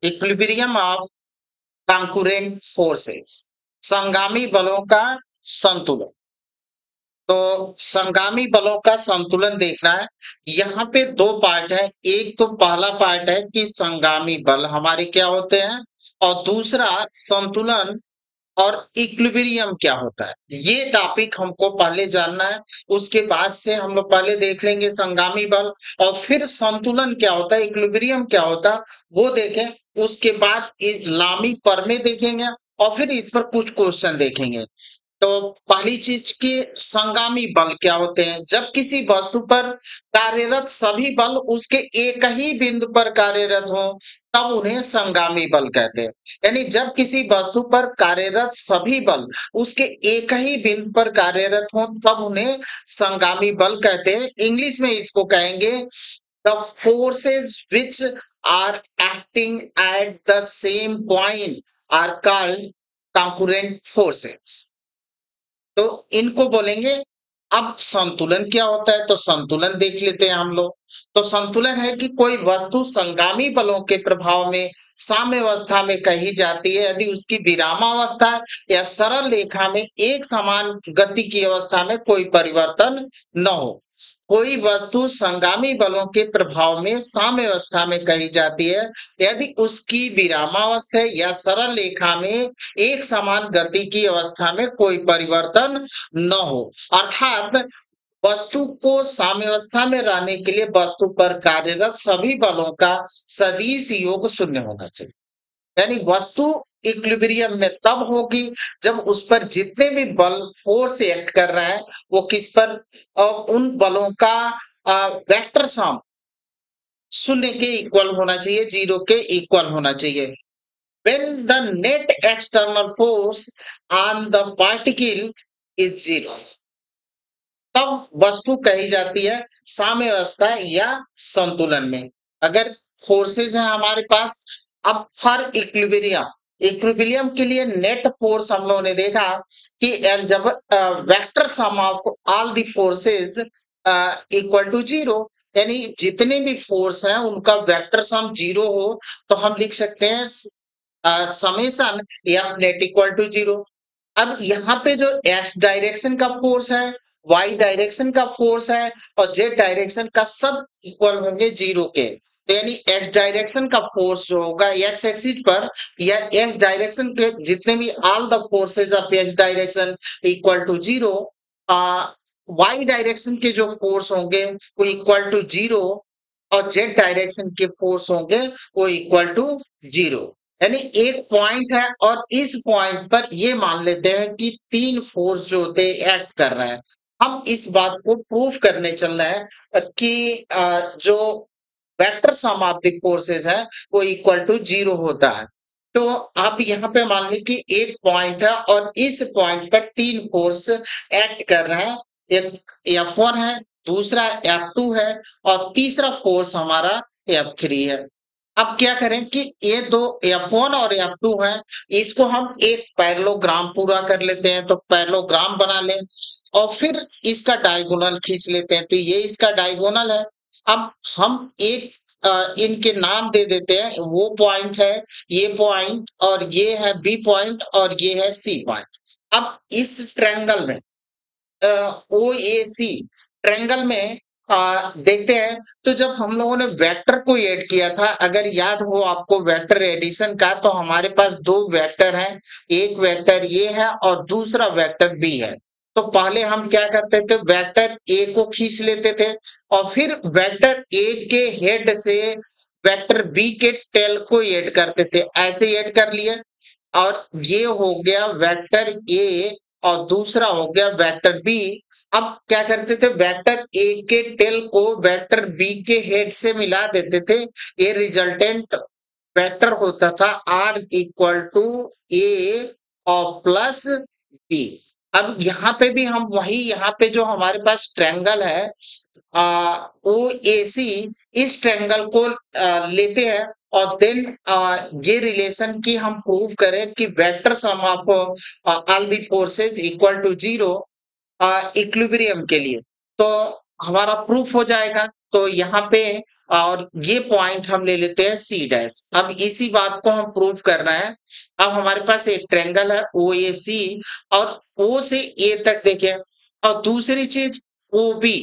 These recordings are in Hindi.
इक्विलिब्रियम ऑफ कंकरेंट फोर्सेस, संगामी बलों का संतुलन। तो संगामी बलों का संतुलन देखना है। यहाँ पे दो पार्ट है। एक तो पहला पार्ट है कि संगामी बल हमारे क्या होते हैं, और दूसरा संतुलन और इक्विलिब्रियम क्या होता है। ये टॉपिक हमको पहले जानना है। उसके बाद से हम लोग पहले देख लेंगे संगामी बल, और फिर संतुलन क्या होता है, इक्विलिब्रियम क्या होता है वो देखें। उसके बाद लामी परमे देखेंगे, और फिर इस पर कुछ क्वेश्चन देखेंगे। तो पहली चीज कि संगामी बल क्या होते हैं। जब किसी वस्तु पर कार्यरत सभी बल उसके एक ही बिंदु पर कार्यरत हो, तब उन्हें संगामी बल कहते हैं। यानी जब किसी वस्तु पर कार्यरत सभी बल उसके एक ही बिंदु पर कार्यरत हो, तब उन्हें संगामी बल कहते हैं। इंग्लिश में इसको कहेंगे the forces which are acting at the same point are called concurrent forces. तो इनको बोलेंगे। अब संतुलन क्या होता है, तो संतुलन देख लेते हैं हम लोग। तो संतुलन है कि कोई वस्तु संगामी बलों के प्रभाव में साम्यावस्था में कही जाती है यदि उसकी विरामावस्था या सरल रेखा में एक समान गति की अवस्था में कोई परिवर्तन न हो। कोई वस्तु संगामी बलों के प्रभाव में साम्यावस्था में कही जाती है यदि उसकी विरामावस्था या सरल रेखा में एक समान गति की अवस्था में कोई परिवर्तन न हो। अर्थात वस्तु को साम्यावस्था में रहने के लिए वस्तु पर कार्यरत सभी बलों का सदिश योग शून्य होना चाहिए। यानी वस्तु इक्विलिब्रियम में तब होगी जब उस पर जितने भी बल फोर्स एक्ट कर रहा है वो किस पर, उन बलों का वेक्टर सम शून्य के इक्वल होना चाहिए, जीरो के इक्वल होना चाहिए। when the net external force on the particle is zero, तब वस्तु कही जाती है साम्यावस्था या संतुलन में। अगर फोर्सेज है हमारे पास, अब फॉर इक्विलिब्रियम, इक्विलिब्रियम के लिए नेट फोर्स हम लोगों ने देखा कि जब vector sum of all the forces equal to zero, यानी जितने भी फोर्स हैं उनका वेक्टर सम जीरो हो, तो हम लिख सकते हैं summation F net equal to zero. अब यहाँ पे जो एक्स डायरेक्शन का फोर्स है, वाई डायरेक्शन का फोर्स है, और जेड डायरेक्शन का सब इक्वल होंगे जीरो के। तो यानी एक्स डायरेक्शन का फोर्स जो होगा एक्स एक्सिस पर, या एक्स डायरेक्शन के जितने भी all the forces of X direction equal to zero, Y direction के जो फोर्स होंगे वो इक्वल टू जीरो, और जेड डायरेक्शन के फोर्स होंगे वो इक्वल टू जीरो। यानी एक पॉइंट है और इस पॉइंट पर ये मान लेते हैं कि तीन फोर्स जो होते हैं एक्ट कर रहा है। हम इस बात को प्रूफ करने चल रहे हैं कि जो vector sum of the forces है वो इक्वल टू जीरो होता है। तो आप यहाँ पे मान लीजिए कि एक पॉइंट है और इस पॉइंट पर तीन फोर्स एक्ट कर रहे हैं। एक F1 है, दूसरा F2 है, और तीसरा फोर्स हमारा F3 है। अब क्या करें कि ये दो F1 और F2 है, इसको हम एक पैरेललोग्राम पूरा कर लेते हैं। तो पैरेललोग्राम बना लें और फिर इसका डायगोनल खींच लेते हैं। तो ये इसका डायगोनल है। अब हम एक इनके नाम दे देते हैं। वो पॉइंट है ये पॉइंट, और ये है बी पॉइंट, और ये है सी पॉइंट। अब इस ट्रायंगल में ओ ए सी ट्रायंगल में देखते हैं। तो जब हम लोगों ने वेक्टर को ऐड किया था, अगर याद हो आपको वेक्टर एडिशन का, तो हमारे पास दो वेक्टर हैं। एक वेक्टर ये है और दूसरा वेक्टर बी है। तो पहले हम क्या करते थे, वेक्टर ए को खींच लेते थे और फिर वेक्टर ए के हेड से वेक्टर बी के टेल को ऐड करते थे। ऐसे ऐड कर लिए, और ये हो गया वेक्टर ए और दूसरा हो गया वेक्टर बी। अब क्या करते थे, वेक्टर ए के टेल को वेक्टर बी के हेड से मिला देते थे। ये रिजल्टेंट वेक्टर होता था आर इक्वल टू ए और प्लस बी। अब यहाँ पे भी हम वही, यहाँ पे जो हमारे पास ट्रायंगल है ओ ए सी, इस ट्रायंगल को लेते हैं और देन ये रिलेशन की हम प्रूव करें कि vector sum of all the forces equal to zero equilibrium के लिए। तो हमारा प्रूफ हो जाएगा। तो यहाँ पे और ये पॉइंट हम ले लेते हैं सी डैश। अब इसी बात को हम प्रूव कर रहे हैं। अब हमारे पास एक ट्रायंगल है ओ ए सी और ओ से ए तक देखें, और दूसरी चीज ओ बी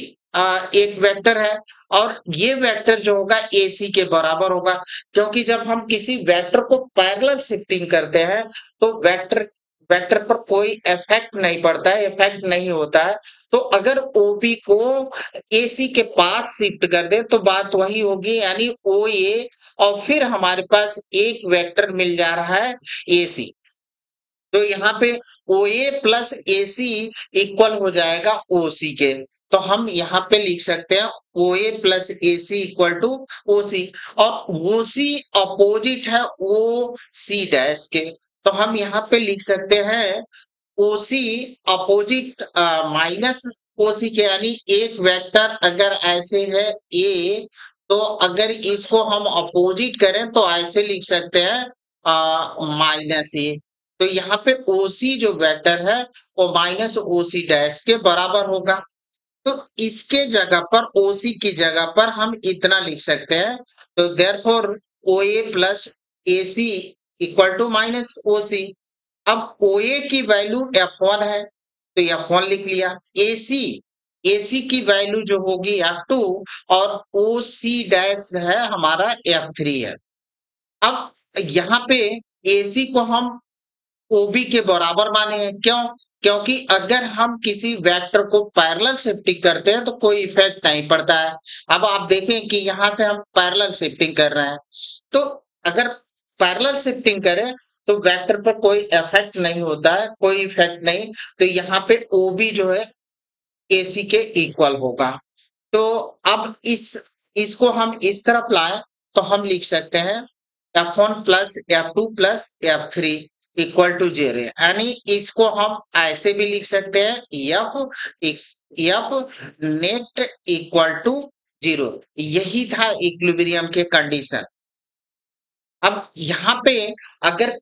एक वेक्टर है और ये वेक्टर जो होगा ए सी के बराबर होगा, क्योंकि जब हम किसी वेक्टर को पैरेलल शिफ्टिंग करते हैं तो वेक्टर वेक्टर पर कोई इफेक्ट नहीं पड़ता है, इफेक्ट नहीं होता है। तो अगर ओबी को एसी के पास शिफ्ट कर दे तो बात वही होगी, यानी ओ ए और फिर हमारे पास एक वेक्टर मिल जा रहा है एसी। तो यहाँ पे ओ A plus A C equal हो जाएगा ओ सी के। तो हम यहाँ पे लिख सकते हैं ओ A plus A C equal two O सी, और ओ सी अपोजिट है ओ सी डैश के। तो हम यहाँ पे लिख सकते हैं ओ सी अपोजिट माइनस ओ सी के, यानी एक वेक्टर अगर ऐसे है ए, तो अगर इसको हम अपोजिट करें तो ऐसे लिख सकते हैं माइनस ए। तो यहाँ पे ओसी जो वेक्टर है वो माइनस ओसी डैश के बराबर होगा। तो इसके जगह पर ओसी की जगह पर हम इतना लिख सकते हैं, तो therefore O A plus A C equal to minus O C. अब ओ ए की वैल्यू F1 है तो F1 लिख लिया, एसी एसी की वैल्यू जो होगी F2 और ओ सी डैश है हमारा F3 है। अब यहाँ पे एसी को हम ओबी के बराबर माने हैं, क्यों? क्योंकि अगर हम किसी वेक्टर को पैरेलल शिफ्टिंग करते हैं तो कोई इफेक्ट नहीं पड़ता है। अब आप देखें कि यहाँ से हम पैरेलल शिफ्टिंग कर रहे हैं, तो अगर पैरेलल शिफ्टिंग करें तो वेक्टर पर कोई इफेक्ट नहीं होता है, कोई इफेक्ट नहीं। तो यहाँ पे ओबी जो है एसी के इक्वल होगा। तो अब इसको हम इस तरफ लाएं तो हम लिख सकते हैं F1 plus F2 plus F3 equal to 0, यानी इसको हम ऐसे भी लिख सकते हैं F नेट इक्वल टू 0। यही था इक्विलिब्रियम के कंडीशन। अब यहाँ पे अगर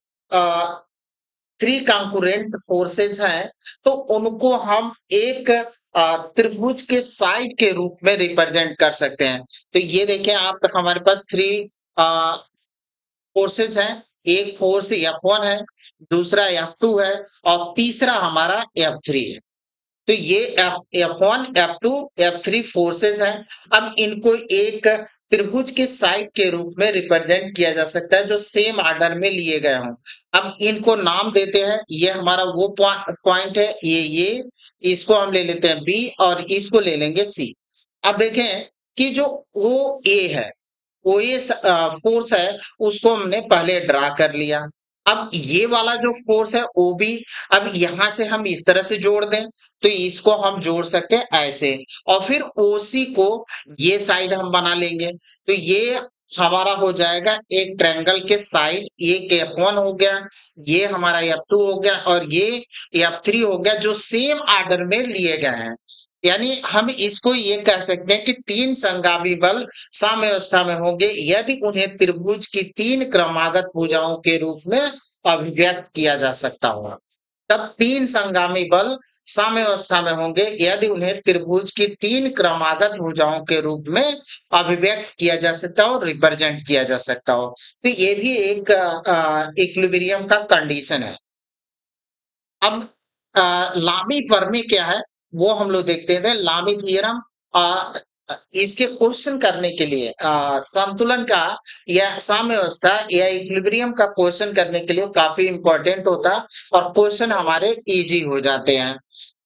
थ्री कंकरेंट फोर्सेस हैं तो उनको हम एक त्रिभुज के साइड के रूप में रिप्रेजेंट कर सकते हैं। तो ये देखें आप, हमारे पास थ्री फोर्सेस हैं, एक फोर्स F1 है, दूसरा F2 है और तीसरा हमारा F3 है। तो ये F1 F2 F3 फोर्सेस हैं। अब इनको एक त्रिभुज के साइड के रूप में रिप्रेजेंट किया जा सकता है जो सेम ऑर्डर में लिए गए हों। अब इनको नाम देते हैं, ये हमारा वो पॉइंट है, ये इसको हम ले लेते हैं बी और इसको ले लेंगे सी। अब देखें कि जो ओ ए है, ओ ए फोर्स है, उसको हमने पहले ड्रा कर लिया। अब ये वाला जो फोर्स है ओ बी, अब यहां से हम इस तरह से जोड़ दें तो इसको हम जोड़ सकते हैं ऐसे, और फिर ओसी को ये साइड हम बना लेंगे। तो ये हमारा हो जाएगा एक ट्रायंगल के साइड, ये F1 हो गया, ये हमारा F2 हो गया और ये F3 हो गया, जो सेम ऑर्डर में लिए गए हैं। यानी हम इसको ये कह सकते हैं कि तीन संगामी बल साम्यावस्था में होंगे यदि उन्हें त्रिभुज की तीन क्रमागत भुजाओं के रूप में अभिव्यक्त किया जा सकता हो। तब तीन संगामी बल साम्यावस्था में होंगे यदि उन्हें त्रिभुज की तीन क्रमागत भुजाओं के रूप में अभिव्यक्त किया जा सकता हो, रिप्रेजेंट किया जा सकता हो। तो ये भी एक इक्विलिब्रियम का कंडीशन है। अब लामी प्रमेय क्या है वो हम लोग देखते थे। लामी थ्योरम इसके क्वेश्चन करने के लिए संतुलन का या साम्यावस्था या इक्विलिब्रियम का क्वेश्चन करने के लिए काफी इंपॉर्टेंट होता है और क्वेश्चन हमारे इजी हो जाते हैं।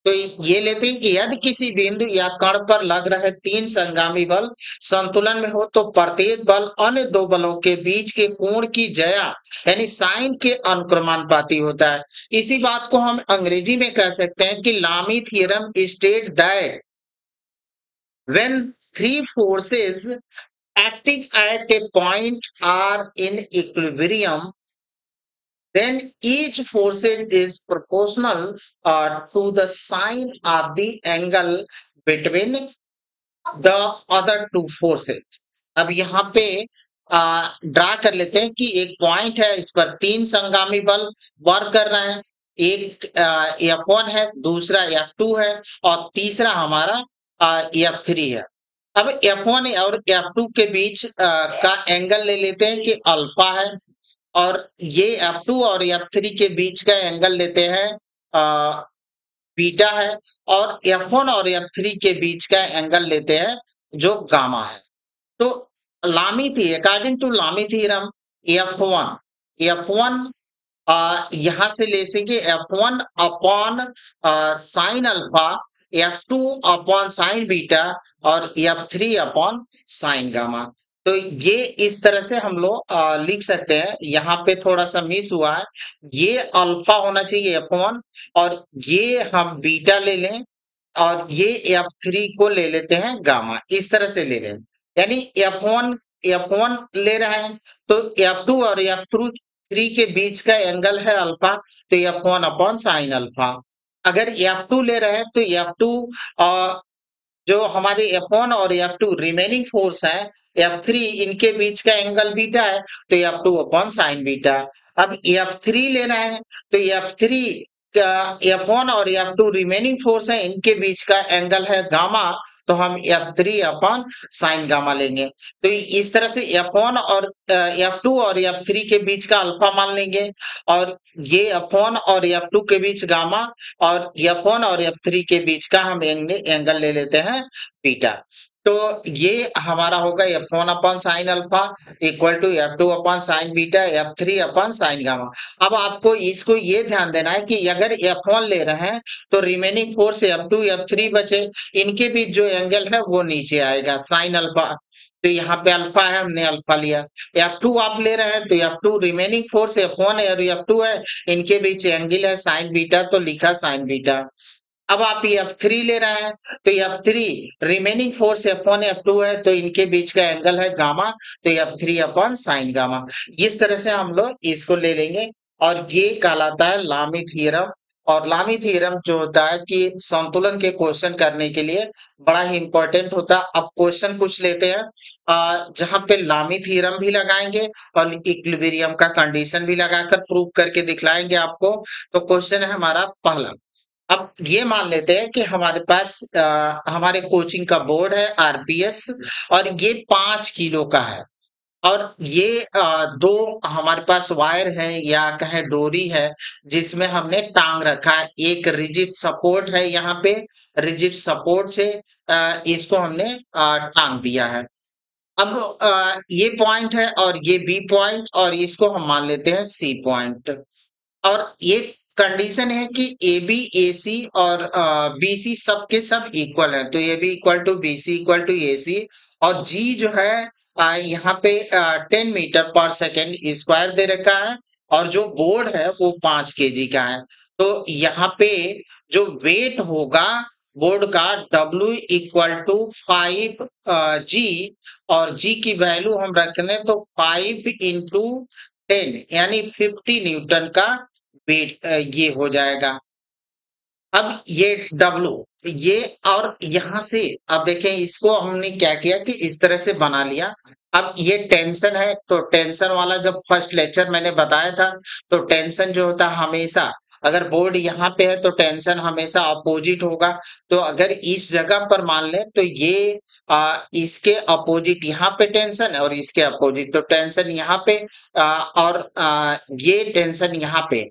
तो ये लेते हैं कि यदि किसी बिंदु या कण पर लग रहे तीन संगामी बल संतुलन में हो तो प्रत्येक बल अन्य दो बलों के बीच के कोण की जया यानी साइन के अनुक्रमानुपाती होता है। इसी बात को हम अंग्रेजी में कह सकते हैं कि लामी theorem state that when three forces acting at a point are in equilibrium, then each force is proportional to the sine of the angle between the other two forces। अब यहाँ पे ड्रा कर लेते हैं कि एक पॉइंट है, इस पर तीन संगामी बल वर्क कर रहे हैं, एक F1 है, दूसरा F2 है और तीसरा हमारा F3 है। अब F1 और F2 के बीच का एंगल ले लेते हैं कि अल्फा है, और ये F2 और F3 के बीच का एंगल लेते हैं बीटा है, और F1 और F3 के बीच का एंगल लेते हैं जो गामा है। तो लामी थी अकॉर्डिंग टू लामी थ्योरम F1 यहाँ से ले सके F1 upon sine alpha, F2 upon sine beta और F3 अपॉन साइन गामा। तो ये इस तरह से हम लोग लिख सकते हैं। यहाँ पे थोड़ा सा मिस हुआ है, ये अल्फा होना चाहिए F1, और ये हम बीटा ले लें, और ये F3 को ले लेते हैं गामा, इस तरह से ले लें। यानी F1 ले रहे हैं तो F2 और F3 के बीच का एंगल है अल्फा, तो F1 अपॉन साइन अल्फा। अगर F2 ले रहे हैं तो F2 जो हमारे F1 और F2 रिमेनिंग फोर्स है, F3 इनके बीच का एंगल बीटा है, तो F2 अपॉन साइन बीटा। अब F3 लेना है तो F3 का F1 और F2 रिमेनिंग फोर्स है, इनके बीच का एंगल है गामा, तो हम F3 अपॉन साइन गामा लेंगे। तो इस तरह से F1 और F2 और F3 के बीच का अल्फा मान लेंगे, और ये F1 और F2 के बीच गामा, और F1 और F3 के बीच का हम एंगल ले लेते हैं बीटा। तो ये हमारा होगा F1 upon sine alpha equal to F2 upon sine beta, F3 upon sine gamma. अब आपको इसको ये ध्यान देना है कि अगर F1 ले रहे हैं तो रिमेनिंग फोर्स F2 F3 बचे, इनके बीच जो एंगल है वो नीचे आएगा साइन अल्फा। तो यहाँ पे अल्फा है, हमने अल्फा लिया। F2 आप ले रहे हैं तो F2 रिमेनिंग फोर्स F1 और F2 है, इनके बीच एंगल है साइन बीटा, तो लिखा साइन बीटा। अब आप F3 ले रहे हैं तो F3 remaining force F1 F2 है, तो इनके बीच का एंगल है गामा, तो F3 अपॉन साइन गामा। इस तरह से हम लोग इसको ले लेंगे, और ये कहलाता है लामी थ्योरम। और लामी थ्योरम जो होता है कि संतुलन के क्वेश्चन करने के लिए बड़ा ही इंपॉर्टेंट होता है। अब क्वेश्चन कुछ लेते हैं जहां पे लामी थ्योरम भी लगाएंगे और इक्विलिब्रियम का कंडीशन भी लगाकर प्रूव करके दिखलाएंगे आपको। तो क्वेश्चन है हमारा पहला। अब ये मान लेते हैं कि हमारे पास हमारे कोचिंग का बोर्ड है आरपीएस, और ये 5 किलो का है, और ये दो हमारे पास वायर है या कहे डोरी है, जिसमें हमने टांग रखा है। एक रिजिड सपोर्ट है, यहाँ पे रिजिड सपोर्ट से इसको हमने टांग दिया है। अब ये पॉइंट है और ये बी पॉइंट, और इसको हम मान लेते हैं सी पॉइंट। और ये कंडीशन है कि ए बी ए सी और बी सी सब के सब इक्वल है, तो A B equal to B C equal to A C. और जी जो है यहाँ पे 10 मीटर पर सेकेंड स्क्वायर दे रखा है, और जो बोर्ड है वो 5 kg का है। तो यहाँ पे जो वेट होगा बोर्ड का W इक्वल टू 5 G, और G की वैल्यू हम रख लें तो 5 × 10 यानी 50 न्यूटन का वेट ये हो जाएगा। अब ये W ये, और यहां से अब देखें इसको हमने क्या किया कि इस तरह से बना लिया। अब ये टेंशन है, तो टेंशन वाला जब फर्स्ट लेक्चर मैंने बताया था, तो टेंशन जो होता है हमेशा, अगर बोर्ड यहाँ पे है तो टेंशन हमेशा अपोजिट होगा। तो अगर इस जगह पर मान लें तो ये इसके अपोजिट यहाँ पे टेंशन है, और इसके अपोजिट तो टेंशन यहाँ पे और ये टेंशन यहाँ पे।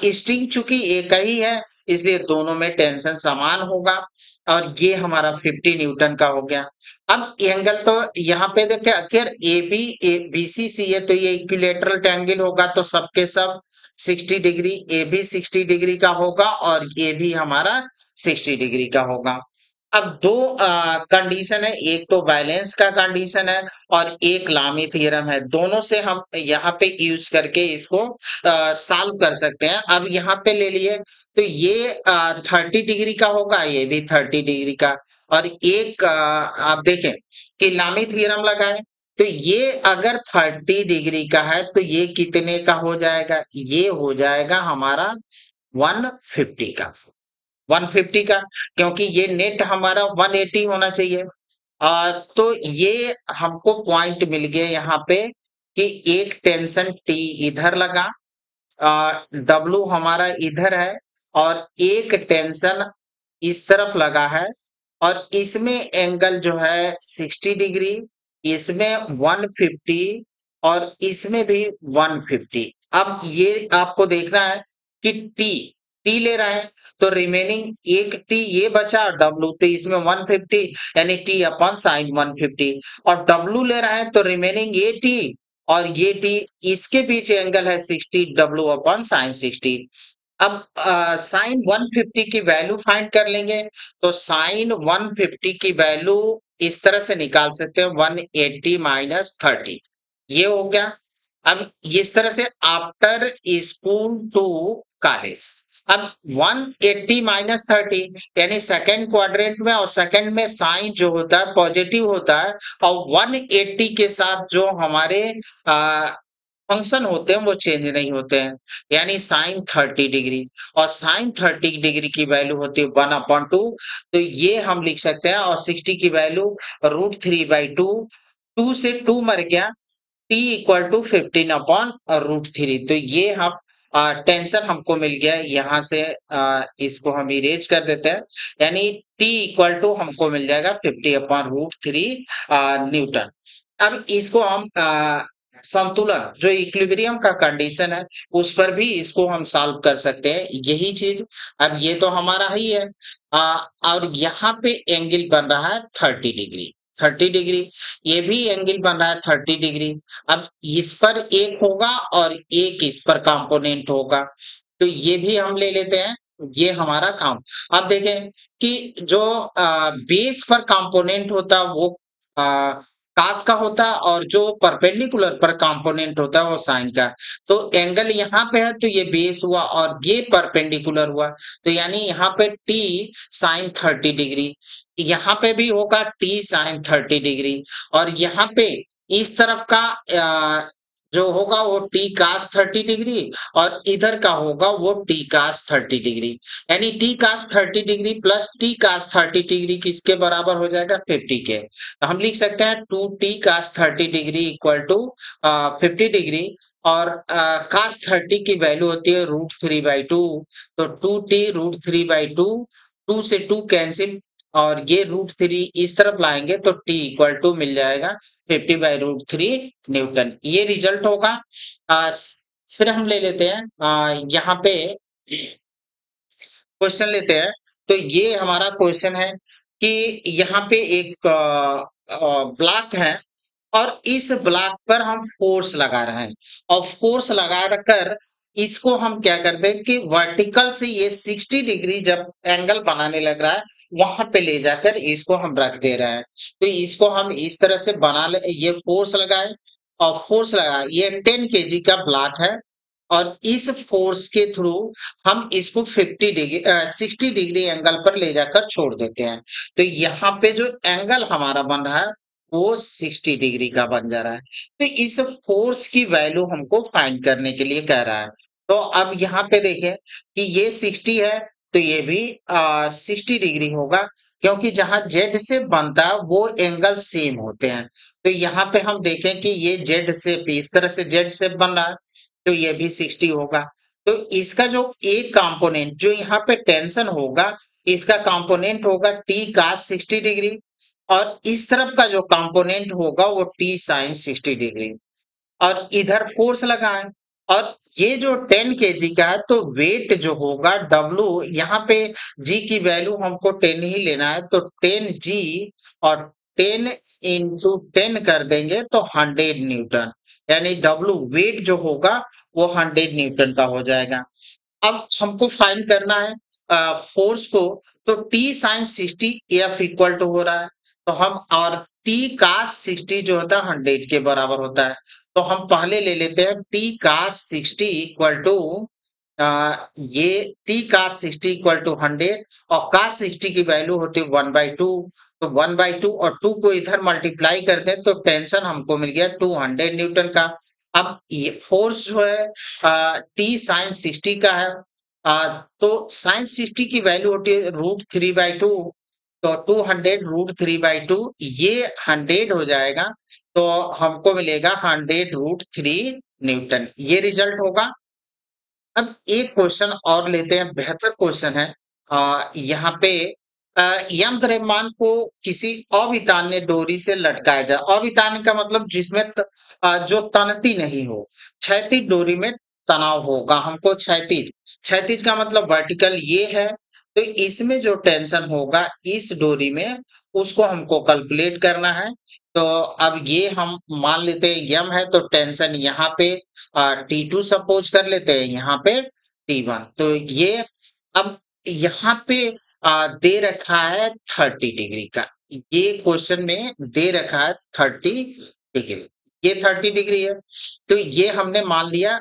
स्ट्रिंग चूंकि एक ही है, इसलिए दोनों में टेंशन समान होगा, और ये हमारा 50 न्यूटन का हो गया। अब एंगल तो यहाँ पे देखे, अगर ए बी सी सी है तो ये इक्विलेटरल ट्रायंगल होगा, तो सबके सब 60 डिग्री, ए भी 60 डिग्री का होगा और ये भी हमारा 60 डिग्री का होगा। अब दो कंडीशन है, एक तो बैलेंस का कंडीशन है और एक लामी थ्योरम है। दोनों से हम यहाँ पे यूज करके इसको सॉल्व कर सकते हैं। अब यहाँ पे ले लिए तो ये 30 डिग्री का होगा, ये भी 30 डिग्री का। और एक आप देखें कि लामी थ्योरम लगाए तो ये अगर 30 डिग्री का है तो ये कितने का हो जाएगा, ये हो जाएगा हमारा 150 का। 150 का, क्योंकि ये नेट हमारा 180 होना चाहिए। तो ये हमको पॉइंट मिल गया यहाँ पे कि एक टेंशन टी इधर लगा, डब्लू हमारा इधर है, और एक टेंशन इस तरफ लगा है, और इसमें एंगल जो है 60 डिग्री, इसमें 150 और इसमें भी 150। अब ये आपको देखना है कि टी टी ले रहा है तो रिमेनिंग एक टी ये बचा और डब्लू, तो इसमें 150 यानी टी अपॉन साइन 150, और डब्लू ले रहा है तो रिमेनिंग ये टी और ये टी, इसके बीच एंगल है 60, डब्लू अपॉन साइन 60। अब साइन 150 की वैल्यू फाइंड कर लेंगे, तो साइन 150 की वैल्यू इस तरह से निकाल सकते हैं 180 माइनस 30, ये हो गया। अब इस तरह से आफ्टर स्कूल टू कॉलेज, अब 180 माइनस 30 यानी सेकंड क्वाड्रेंट में, और सेकंड में साइन जो होता है पॉजिटिव होता है, और 180 के साथ जो हमारे फंक्शन होते हैं वो चेंज नहीं होते हैं, यानी साइन 30 डिग्री, और साइन 30 डिग्री की वैल्यू होती है 1/2, तो ये हम लिख सकते हैं, और 60 की वैल्यू √3/2, 2 से 2 मर गया, t इक्वल टू 15/√3, तो ये हम टेंशन हमको मिल गया, यहाँ से इसको हम इरेज कर देते हैं, यानी t इक्वल टू हमको मिल जाएगा 50/√3 न्यूटन। अब इसको हम संतुलन जो इक्विलिब्रियम का कंडीशन है उस पर भी इसको हम सॉल्व कर सकते हैं, यही चीज। अब ये तो हमारा ही है, और यहाँ पे एंगल बन रहा है 30 डिग्री, 30 डिग्री, ये भी एंगल बन रहा है 30 डिग्री। अब इस पर एक होगा और एक इस पर कंपोनेंट होगा, तो ये भी हम ले लेते हैं, ये हमारा काम। अब देखें कि जो बेस पर कंपोनेंट होता है वो कास का होता है, और जो परपेंडिकुलर पर कंपोनेंट होता है वो साइन का। तो एंगल यहाँ पे है तो ये बेस हुआ और ये परपेंडिकुलर हुआ, तो यानी यहाँ पे टी साइन 30 डिग्री, यहाँ पे भी होगा टी साइन 30 डिग्री, और यहाँ पे इस तरफ का जो होगा वो टी कास 30 डिग्री, और इधर का होगा वो टी कास 30 डिग्री, यानी टी कास 30 डिग्री प्लस टी कास 30 डिग्री किसके बराबर हो जाएगा 50 के। तो हम लिख सकते हैं 2t cos 30 degree equal to 50 degree, और कास 30 की वैल्यू होती है √3/2, तो 2t √3/2, 2 से 2 कैंसिल, और ये √3 इस तरफ लाएंगे तो t इक्वल टू मिल जाएगा 50/√3 न्यूटन, ये रिजल्ट होगा। फिर हम ले लेते हैं यहाँ पे क्वेश्चन लेते हैं, तो ये हमारा क्वेश्चन है कि यहाँ पे एक ब्लॉक है और इस ब्लॉक पर हम फोर्स लगा रहे हैं, और फोर्स लगा कर इसको हम क्या करते हैं कि वर्टिकल से ये 60 डिग्री जब एंगल बनाने लग रहा है वहां पे ले जाकर इसको हम रख दे रहे हैं, तो इसको हम इस तरह से बना ले, ये फोर्स लगाए और फोर्स लगा, ये 10 केजी का ब्लॉक है, और इस फोर्स के थ्रू हम इसको 50 डिग्री 60 डिग्री एंगल पर ले जाकर छोड़ देते हैं, तो यहाँ पे जो एंगल हमारा बन रहा है वो 60 डिग्री का बन जा रहा है। तो इस फोर्स की वैल्यू हमको फाइंड करने के लिए कह रहा है, तो अब यहाँ पे देखें कि ये 60 है तो ये भी 60 डिग्री होगा, क्योंकि जहां जेड से बनता है वो एंगल सेम होते हैं, तो यहाँ पे हम देखें कि ये जेड शेप इस तरह से जेड शेप बन रहा है, तो ये भी 60 होगा। तो इसका जो एक कंपोनेंट जो यहाँ पे टेंशन होगा, इसका कंपोनेंट होगा टी कास 60 डिग्री, और इस तरफ का जो कंपोनेंट होगा वो टी साइन 60 डिग्री, और इधर फोर्स लगाएं, और ये जो 10 केजी का है तो वेट जो होगा डब्लू, यहाँ पे जी की वैल्यू हमको 10 ही लेना है, तो 10 जी और 10 इंटू 10 कर देंगे तो 100 न्यूटन, यानी डब्लू वेट जो होगा वो 100 न्यूटन का हो जाएगा। अब हमको फाइंड करना है फोर्स को, तो T sine 60 F equal to हो रहा है, तो हम, और टी कास 60 जो होता है 100 के बराबर होता है, तो हम पहले ले लेते हैं टी कास 60 इक्वल टू ये टी कास 60 इक्वल टू 100, और कास 60 की वैल्यू होती है 1/2, तो 1/2 और 2 को इधर मल्टीप्लाई कर दें तो टेंशन हमको मिल गया 200 न्यूटन का। अब ये फोर्स जो है टी साइन 60 का है, तो साइन 60 की वैल्यू होती है √3/2, तो 200 √3/2 ये 100 हो जाएगा, तो हमको मिलेगा 100√3 न्यूटन, ये रिजल्ट होगा। अब एक क्वेश्चन और लेते हैं, बेहतर क्वेश्चन है यहाँ पे यम द्रव्यमान को किसी अवितान्य डोरी से लटकाया जाए। अवितान्य का मतलब जिसमें जो तनती नहीं हो। क्षैतिज डोरी में तनाव होगा हमको क्षैतिज। क्षैतिज का मतलब वर्टिकल ये है, तो इसमें जो टेंशन होगा इस डोरी में उसको हमको कैलकुलेट करना है। तो अब ये हम मान लेते हैं यम है तो टेंशन यहाँ पे T2 सपोज कर लेते हैं, यहाँ पे T1। तो ये अब यहाँ पे दे रखा है 30 डिग्री का। ये क्वेश्चन में दे रखा है 30 डिग्री। ये 30 डिग्री है, तो ये हमने मान लिया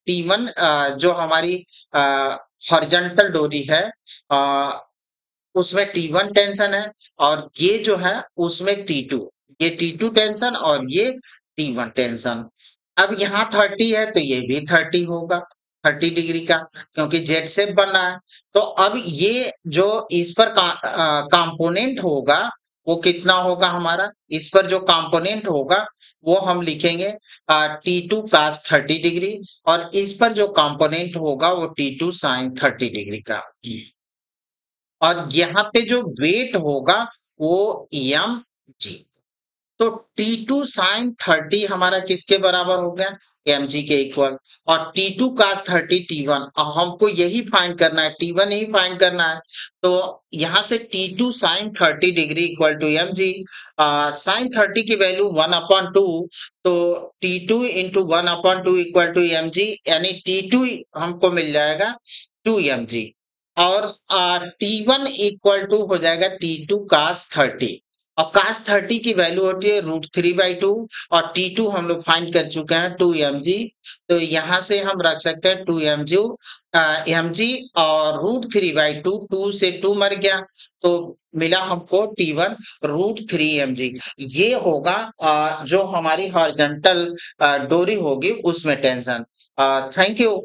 T1 जो हमारी हॉरिजॉन्टल डोरी है आ, उसमें T1 टेंशन है, और ये जो है उसमें T2। ये T2 टेंशन और ये T1 टेंशन। अब यहाँ 30 है तो ये भी 30 होगा, 30 डिग्री का, क्योंकि जेड शेप बन रहा है। तो अब ये जो इस पर कंपोनेंट होगा वो कितना होगा हमारा, इस पर जो कंपोनेंट होगा वो हम लिखेंगे T2 cos 30 डिग्री, और इस पर जो कंपोनेंट होगा वो T2 sin 30 डिग्री का। और यहाँ पे जो वेट होगा वो एम जी। तो T2 sin 30 हमारा किसके बराबर हो गया, mg के इक्वल। और T2 cos 30 T1, अब हमको यही फाइंड करना है, T1 ही फाइंड करना है। तो यहाँ से T2 sin 30 degree equal to mg। sin 30 की वैल्यू 1/2, तो T2 into 1/2 equal to mg, यानी T2 हमको मिल जाएगा 2mg। और T1 इक्वल टू हो जाएगा T2 cos 30। और cos 30 की वैल्यू होती है √3/2, और T2 हम लोग फाइंड कर चुके हैं 2mg। तो यहाँ से हम रख सकते हैं 2mg mg, और √3/2, 2 से 2 मर गया तो मिला हमको T1 √3mg। ये होगा जो हमारी हॉरिजॉन्टल डोरी होगी उसमें टेंशन। Thank you.